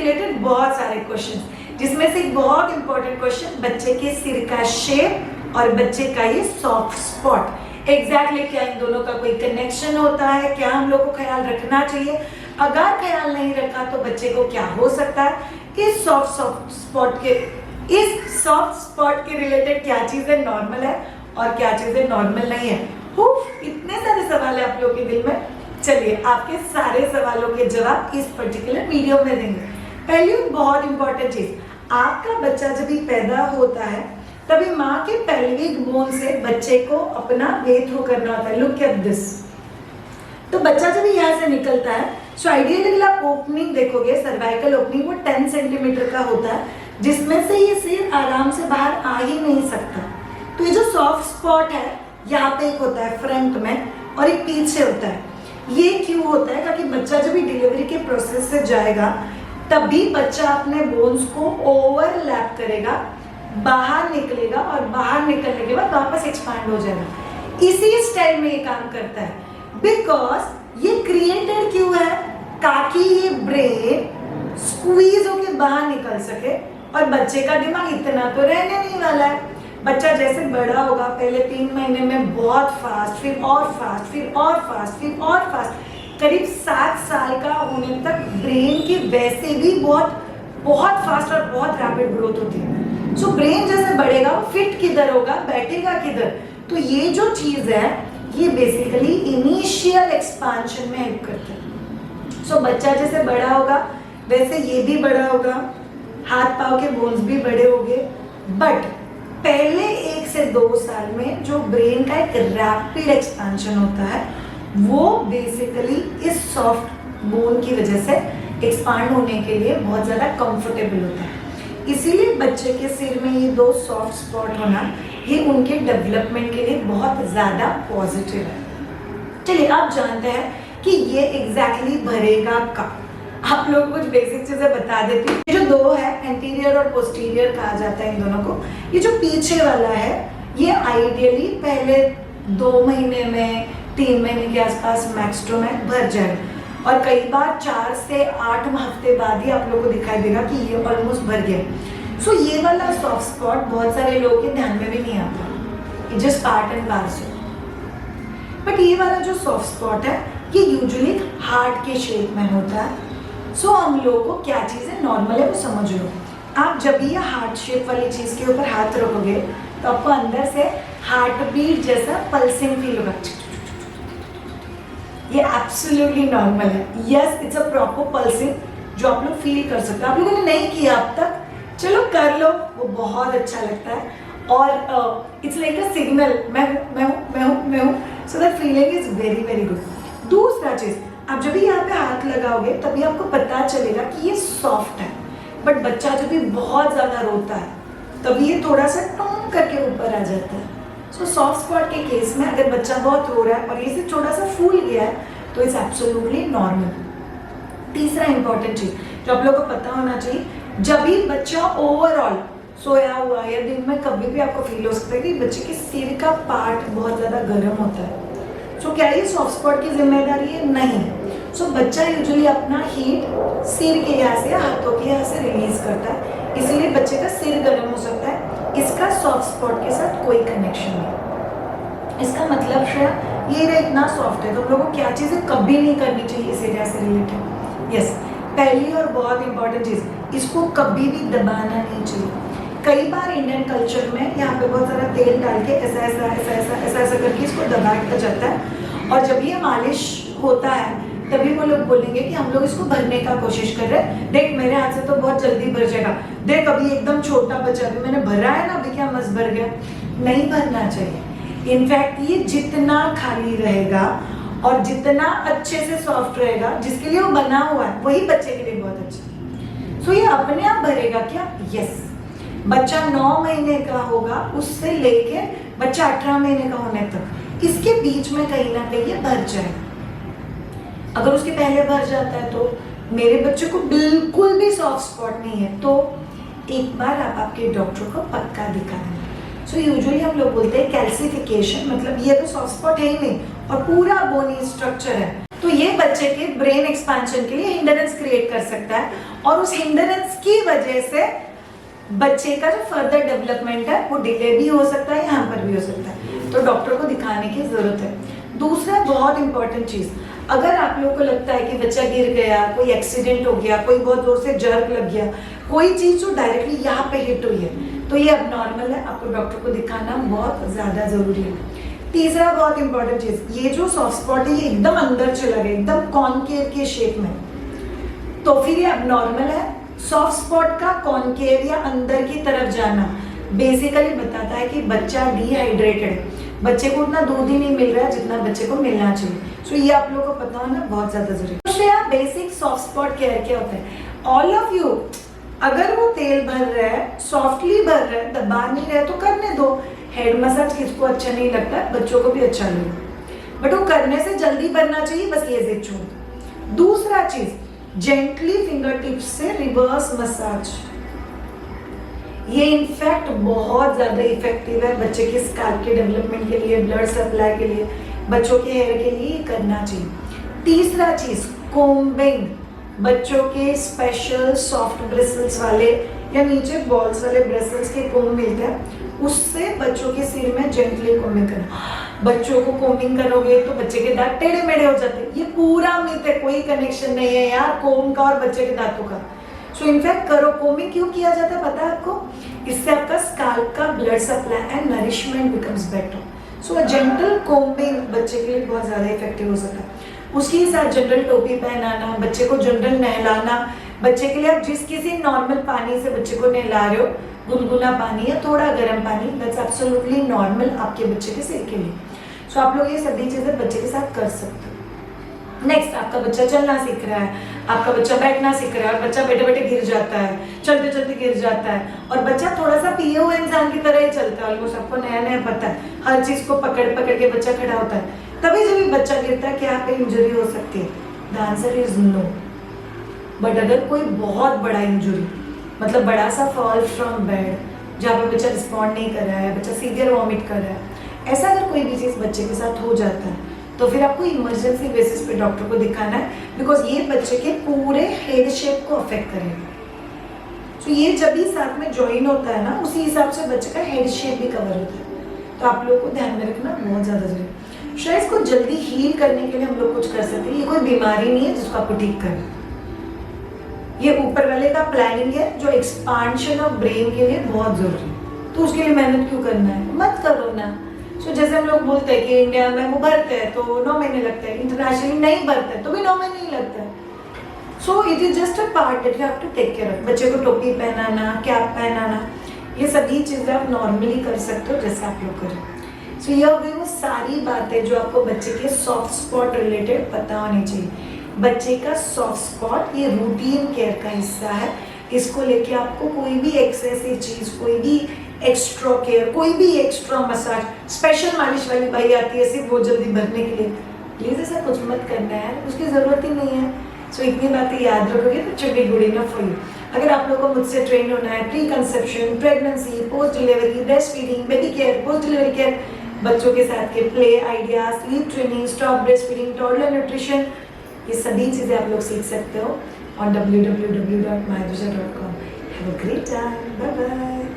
Related बहुत सारे question, जिसमें से एक बहुत इंपॉर्टेंट क्वेश्चन बच्चे के सिर का शेप और बच्चे का ये सॉफ्ट स्पॉट, एग्जैक्टली क्या इन दोनों का कोई कनेक्शन होता है, क्या हम लोग को ख्याल रखना चाहिए, अगर ख्याल नहीं रखा तो बच्चे को क्या हो सकता है, इस सॉफ्ट स्पॉट के रिलेटेड क्या चीजें नॉर्मल है और क्या चीजें नॉर्मल नहीं है। इतने सारे सवाल है आप लोगों के दिल में, चलिए आपके सारे सवालों के जवाब इस पर्टिकुलर वीडियो में देंगे। पहली बहुत इंपॉर्टेंट चीज, आपका बच्चा जब भी पैदा होता है तभी माँ के पेल्विक बोन से बच्चे को अपना वे थ्रू करना होता है। लुक एट दिस, तो बच्चा जब यहाँ से निकलता है, सो आइडियली आप ओपनिंग देखोगे, सर्वाइकल ओपनिंग वो 10 सेंटीमीटर का होता है, जिसमें से ये सिर आराम से बाहर आ ही नहीं सकता। तो ये जो सॉफ्ट स्पॉट है यहाँ पे एक होता है फ्रंट में और एक पीछे होता है। ये क्यों होता है? क्योंकि बच्चा जब भी डिलीवरी के प्रोसेस से जाएगा तभी बच्चा अपने बोन्स को ओवरलैप करेगा, बाहर निकलेगा और बाहर निकलने के बाद वापस एक्सपांड हो जाएगा। इसी स्टाइल में ये काम करता है, बिकॉज ये क्रिएटेड क्यों है? ताकि ये ब्रेन स्क्वीज होके बाहर निकल सके, और बच्चे का दिमाग इतना तो रहने नहीं वाला है। बच्चा जैसे बड़ा होगा पहले 3 महीने में बहुत फास्ट, फिर और फास्ट, फिर और फास्ट, फिर और फास्ट, करीब 7 साल का होने तक ब्रेन की वैसे भी बहुत फास्ट और बहुत रैपिड ग्रोथ होती है। सो ब्रेन जैसे बढ़ेगा वो फिट किधर होगा, बैठेगा किधर? तो ये जो चीज है ये बेसिकली इनिशियल एक्सपांशन में हेल्प करता है। सो बच्चा जैसे बड़ा होगा वैसे ये भी बड़ा होगा, हाथ पाँव के बोन्स भी बड़े होंगे, बट पहले 1 से 2 साल में जो ब्रेन का एक रैपिड एक्सपेंशन होता है वो बेसिकली इस सॉफ्ट बोन की वजह से एक्सपांड होने के लिए बहुत ज़्यादा कंफर्टेबल होता है। इसीलिए बच्चे के सिर में ये 2 सॉफ्ट स्पॉट होना ये उनके डेवलपमेंट के लिए बहुत ज़्यादा पॉजिटिव है। चलिए आप जानते हैं कि ये एग्जैक्टली भरेगा कब। आप लोग कुछ बेसिक चीजें बता देती हूँ। ये जो 2 है, एंटीरियर और पोस्टीरियर कहा जाता है इन दोनों को। ये जो पीछे वाला है ये आइडियली पहले 2 महीने में 3 महीने के आसपास मैक्स टू मैक्स भर जाए, और कई बार 4 से 8 हफ्ते बाद ही आप लोगों को दिखाई देगा कि ये ऑलमोस्ट भर गया। सो ये वाला सॉफ्ट स्पॉट बहुत सारे लोगों के ध्यान में भी नहीं आता, it just part and parcel. But ये वाला जो सॉफ्ट स्पॉट है ये यूजुअली हार्ट के शेप में होता है। सो हम लोगों को क्या चीज़ें नॉर्मल है वो समझ लो। आप जब ये हार्ट शेप वाली चीज़ के ऊपर हाथ रखोगे तो आपको अंदर से हार्ट बीट जैसा पल्सिंग फील होगा। ये एब्सोल्युटली नॉर्मल है। Yes, it's a proper pulsing जो आप लोग फील कर सकते हो। आप लोगों ने नहीं किया अब तक, चलो कर लो, वो बहुत अच्छा लगता है। और इट्स लाइक अ सिग्नल, मैं हूँ। So that feeling is very very good. दूसरा चीज़, आप जब भी यहाँ पे हाथ लगाओगे तभी आपको पता चलेगा कि ये सॉफ्ट है। बट बच्चा जब भी बहुत ज़्यादा रोता है तभी ये थोड़ा सा टोन करके ऊपर आ जाता है। सो सॉफ्ट स्पॉट के केस में अगर बच्चा बहुत रो रहा है और ये से थोड़ा सा फूल गया है तो इट्स एब्सोल्युटली नॉर्मल। तीसरा इंपॉर्टेंट चीज़ जो आप लोगों को पता होना चाहिए, जब भी बच्चा ओवरऑल सोया हुआ या दिन में कभी भी आपको फील हो सकता है कि बच्चे के सिर का पार्ट बहुत ज़्यादा गर्म होता है। सो क्या ये सॉफ्ट स्पॉट की जिम्मेदारी है? नहीं। सो बच्चा यूजुअली अपना हीट सिर के यहाँ से या हाथों के यहाँ से रिलीज करता है, इसलिए बच्चे का सिर गर्म हो सकता है। इसका सॉफ्ट स्पॉट के साथ कोई कनेक्शन नहीं। इसका मतलब श्रेया ये एरिया इतना सॉफ्ट है तो हम लोगों को क्या चीज़ें कभी नहीं करनी चाहिए इस एरिया से रिलेटेड। यस, पहली और बहुत इंपॉर्टेंट चीज़, इसको कभी भी दबाना नहीं चाहिए। कई बार इंडियन कल्चर में यहाँ पे बहुत सारा तेल डाल के ऐसा ऐसा ऐसा ऐसा ऐसा ऐसा करके इसको दबाया जाता है, और जब ये मालिश होता है तभी वो लोग बोलेंगे कि हम लोग इसको भरने का कोशिश कर रहे हैं। देख मेरे हाथ से तो बहुत जल्दी भर जाएगा, देख अभी एकदम छोटा बचा, अभी मैंने भरा है ना, अभी क्या मस्त भर गया। नहीं भरना चाहिए। इनफैक्ट ये जितना खाली रहेगा और जितना अच्छे से सॉफ्ट रहेगा, जिसके लिए वो बना हुआ है वही बच्चे के लिए बहुत अच्छा। सो ये अपने आप भरेगा क्या? यस। बच्चा 9 महीने का होगा उससे लेके बच्चा 18 महीने का होने तक, इसके बीच में कहीं ना कहीं ये भर जाएगा। अगर उसके पहले भर जाता है तो मेरे बच्चे को बिल्कुल भी सॉफ्ट स्पॉट नहीं है तो एक बार आप आपके डॉक्टर को पक्का दिखा देना। सो यूजुअली हम लोग बोलते हैं कैल्सिफिकेशन, मतलब ये तो सॉफ्ट स्पॉट है ही नहीं, और पूरा बोनी स्ट्रक्चर है, तो ये बच्चे के ब्रेन एक्सपेंशन के लिए हिंडरेंस क्रिएट कर सकता है और उस हिंडरेंस की वजह से बच्चे का जो फर्दर डेवलपमेंट है वो डिले भी हो सकता है, यहाँ पर भी हो सकता है, तो डॉक्टर को दिखाने की जरूरत है। दूसरा बहुत इंपॉर्टेंट चीज, अगर आप लोगों को लगता है कि बच्चा गिर गया, कोई एक्सीडेंट हो गया, कोई बहुत जोर से जर्क लग गया, कोई चीज जो डायरेक्टली यहाँ पे हिट हुई है, तो ये अब नॉर्मल है, आपको डॉक्टर को दिखाना बहुत ज्यादा जरूरी है। तीसरा बहुत इंपॉर्टेंट चीज, ये जो सॉफ्ट स्पॉट है ये एकदम अंदर चला गया, एकदम कॉनकेव के शेप में, तो फिर ये अब नॉर्मल है। सॉफ्ट स्पॉट का कॉनकेव या अंदर की तरफ जाना बेसिकली बताता है कि बच्चा डिहाइड्रेटेड है, बच्चे को उतना दूध ही नहीं मिल रहा है जितना बच्चे को मिलना चाहिए। सो ये आप लोगों को पता होना बहुत ज्यादा जरूरी है। दूसरे बेसिक सॉफ्ट स्पॉट केयर क्या होता है, ऑल ऑफ यू अगर वो तेल भर रहा है, सॉफ्टली भर रहा है, दबा नहीं रहा है तो करने दो। हेड मसाज किसको अच्छा नहीं लगता, बच्चों को भी अच्छा नहीं, बट वो करने से जल्दी भरना चाहिए, बस ये जिद छोड़। दूसरा चीज, जेंटली फिंगर टिप्स से रिवर्स मसाज, ये इनफैक्ट बहुत ज्यादा इफेक्टिव है बच्चे के स्कैल्प के डेवलपमेंट के लिए, ब्लड सप्लाई के लिए, बच्चों के हेयर के लिए करना चाहिए। तीसरा चीज, कोम्बिंग, बच्चों के स्पेशल सॉफ्ट ब्रिसल्स वाले या नीचे बॉल्स वाले ब्रिसल्स के कोम मिलते हैं, उससे बच्चों के सिर में जेंटली कोमिंग करना। बच्चों को कोमिंग करोगे तो बच्चे के दांत टेढ़े मेढ़े हो जाते हैं, ये पूरा मिथ है, कोई कनेक्शन नहीं है यार कोम का और बच्चे के दांतों का। सो इनफैक्ट करो, कोमिंग क्यों किया जाता है पता है आपको, इससे आपका स्कैल्प का blood supply and nourishment becomes better. So gentle combing बच्चे के लिए बहुत ज्यादा इफेक्टिव हो सकता है। उसके साथ जनरल टोपी पहनाना, बच्चे को जनरल नहलाना, बच्चे के लिए आप जिस किसी नॉर्मल पानी से बच्चे को नहला रहे हो, गुनगुना पानी या थोड़ा गर्म पानी, दैट्स एब्सोल्युटली नॉर्मल आपके बच्चे के सिर के लिए। सो आप लोग ये सभी चीजें बच्चे के साथ कर सकते हो। नेक्स्ट, आपका बच्चा चलना सीख रहा है, आपका बच्चा बैठना सीख रहा है और बच्चा बैठे बैठे गिर जाता है, चलते चलते गिर जाता है, और बच्चा थोड़ा सा पिए हुए इंसान की तरह ही चलता है, ऑलमोस्ट सबको नया नया पता है, हर चीज को पकड़ पकड़ के बच्चा खड़ा होता है, तभी जब भी बच्चा गिरता है क्या पे इंजरी हो सकती है, the answer is no. But अगर कोई बहुत बड़ा इंजरी, मतलब बड़ा सा फॉल फ्रॉम बेड, जहाँ पे बच्चा रिस्पॉन्ड नहीं कर रहा है, बच्चा सीवियर वॉमिट कर रहा है, ऐसा अगर कोई भी चीज बच्चे के साथ हो जाता है तो फिर आपको इमरजेंसी बेसिस पे डॉक्टर को दिखाना है, बिकॉज ये बच्चे के पूरे हेड शेप को अफेक्ट करेगा। तो ये जब भी साथ में ज्वाइन होता है ना, उसी हिसाब से बच्चे का हेड शेप भी कवर होता है, तो आप लोगों को ध्यान में रखना बहुत ज्यादा जरूरी है। शायद इसको जल्दी हील करने के लिए हम लोग कुछ कर सकते हैं, ये कोई बीमारी नहीं है जिसको आपको ठीक करना, ये ऊपर वाले का प्लानिंग है जो एक्सपांशन ऑफ ब्रेन के लिए बहुत जरूरी है, तो उसके लिए मेहनत क्यों करना है, मत करो ना। सो जैसे हम लोग बोलते हैं कि इंडिया में वो भरते हैं तो 9 महीने लगते हैं, इंटरनेशनली नहीं भरते हैं तो भी 9 महीने ही लगता है। So it is just a part that you have to take care of. बच्चे को टोपी पहनाना, कैप पहनाना, ये सभी चीजें आप नॉर्मली कर सकते हो जैसे आप लोग करें। सो ये हो गई वो सारी बातें जो आपको बच्चे के सॉफ्ट स्पॉट रिलेटेड पता होनी चाहिए। बच्चे का सॉफ्ट स्पॉट ये रूटीन केयर का हिस्सा है, इसको लेके आपको कोई भी एक्सेसिव चीज, कोई भी एक्स्ट्रा केयर, कोई भी एक्स्ट्रा मसाज, स्पेशल मालिश वाली बाई आती है सिर्फ वो जल्दी भरने के लिए, प्लीज ऐसा कुछ मत करना है, उसकी जरूरत ही नहीं है। सो इतनी बातें याद रखोगे तो should be good enough for you. अगर आप लोगों को मुझसे ट्रेन होना है preconception, pregnancy, post delivery, breastfeeding, baby care, post delivery care, बच्चों के साथ के play idea, sleep training, stop breastfeeding, toddler nutrition, ये सभी चीजें आप लोग सीख सकते हो on www.myadrisha.com. Have a great time. Bye bye.